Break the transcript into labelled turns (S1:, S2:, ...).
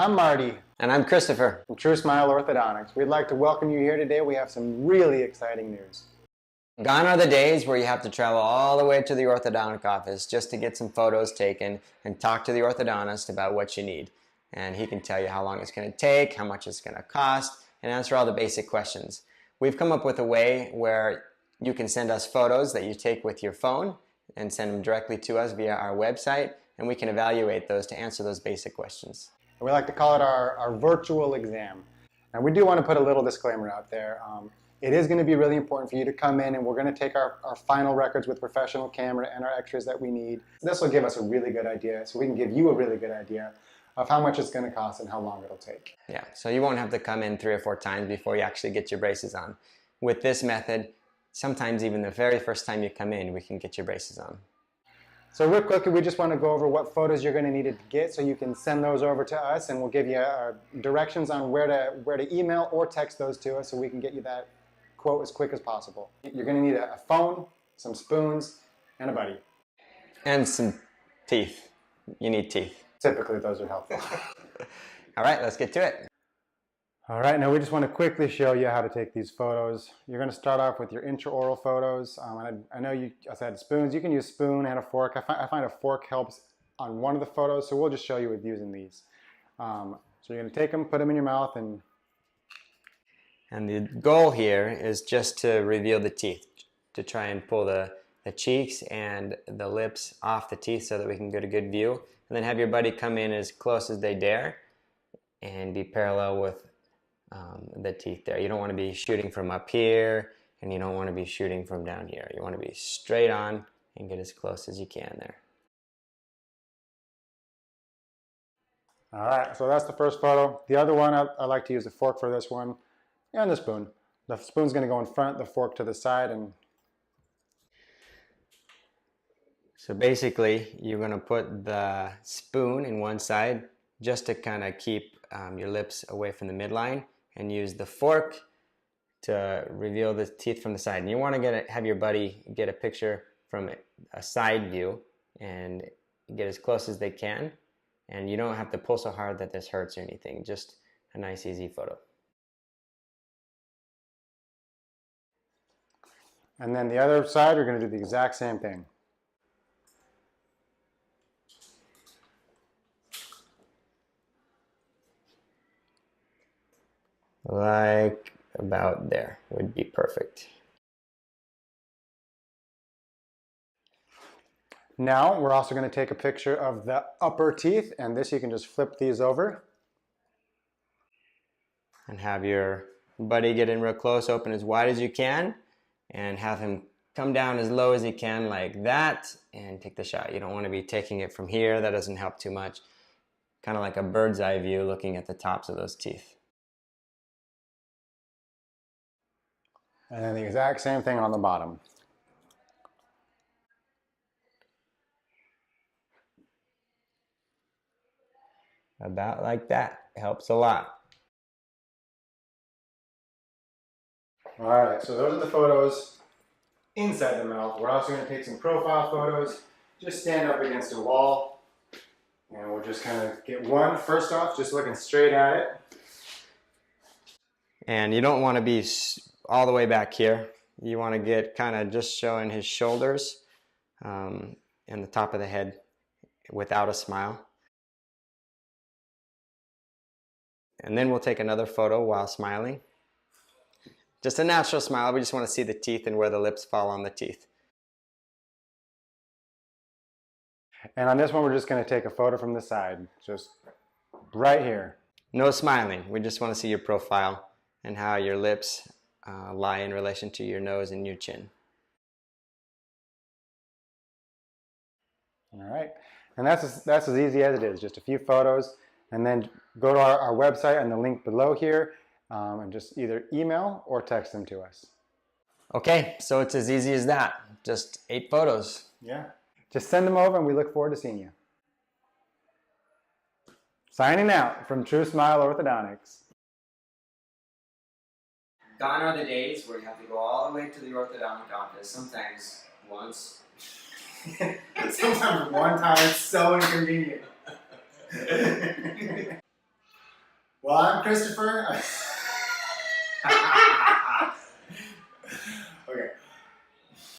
S1: I'm Marty.
S2: And I'm Christopher.
S1: From True Smile Orthodontics. We'd like to welcome you here today. We have some really exciting news.
S2: Gone are the days where you have to travel all the way to the orthodontic office just to get some photos taken and talk to the orthodontist about what you need. And he can tell you how long it's going to take, how much it's going to cost, and answer all the basic questions. We've come up with a way where you can send us photos that you take with your phone and send them directly to us via our website, and we can evaluate those to answer those basic questions.
S1: We like to call it our virtual exam. Now we do want to put a little disclaimer out there. It is going to be really important for you to come in, and we're going to take our final records with professional camera and our extras that we need. This will give us a really good idea, so we can give you a really good idea of how much it's going to cost and how long it'll take.
S2: Yeah, so you won't have to come in 3 or 4 times before you actually get your braces on. With this method, sometimes even the very first time you come in, we can get your braces on.
S1: So real quickly, we just want to go over what photos you're going to need to get so you can send those over to us, and we'll give you directions on where to email or text those to us so we can get you that quote as quick as possible. You're going to need a phone, some spoons, and a buddy.
S2: And some teeth. You need teeth.
S1: Typically, those are helpful.
S2: All right, let's get to it.
S1: All right, now we just want to quickly show you how to take these photos. You're going to start off with your intraoral photos. I know I said spoons. You can use spoon and a fork. I find a fork helps on one of the photos, so we'll just show you with using these. So you're going to take them, put them in your mouth, and
S2: the goal here is just to reveal the teeth, to try and pull the cheeks and the lips off the teeth so that we can get a good view. And then have your buddy come in as close as they dare and be parallel with the teeth there. You don't want to be shooting from up here, and you don't want to be shooting from down here. You want to be straight on and get as close as you can there.
S1: All right, so that's the first photo. The other one, I like to use a fork for this one, and the spoon. The spoon's going to go in front, the fork to the side, and
S2: so basically, you're going to put the spoon in one side just to kind of keep your lips away from the midline, and use the fork to reveal the teeth from the side. And you want to have your buddy get a picture from a side view and get as close as they can. And you don't have to pull so hard that this hurts or anything. Just a nice, easy photo.
S1: And then the other side, we're going to do the exact same thing.
S2: Like about there would be perfect.
S1: Now we're also going to take a picture of the upper teeth, and this you can just flip these over.
S2: And have your buddy get in real close, open as wide as you can, and have him come down as low as he can like that and take the shot. You don't want to be taking it from here. That doesn't help too much. Kind of like a bird's eye view looking at the tops of those teeth.
S1: And then the exact same thing on the bottom.
S2: About like that. Helps a lot.
S1: All right, so those are the photos inside the mouth. We're also going to take some profile photos. Just stand up against a wall, and we'll just kind of get one first off, just looking straight at it.
S2: And you don't want to be all the way back here. You want to get kind of just showing his shoulders and the top of the head without a smile. And then we'll take another photo while smiling. Just a natural smile. We just want to see the teeth and where the lips fall on the teeth.
S1: And on this one, we're just going to take a photo from the side, just right here.
S2: No smiling. We just want to see your profile and how your lips lie in relation to your nose and your chin.
S1: All right, and that's as easy as it is. Just a few photos, and then go to our website and the link below here, and just either email or text them to us.
S2: Okay, so it's as easy as that. Just 8 photos.
S1: Yeah, just send them over, and we look forward to seeing you. Signing out from True Smile Orthodontics.
S2: Gone are the days where you have to go all the way to the orthodontic office, sometimes once.
S1: Sometimes one time, it's so inconvenient. Well, I'm Christopher.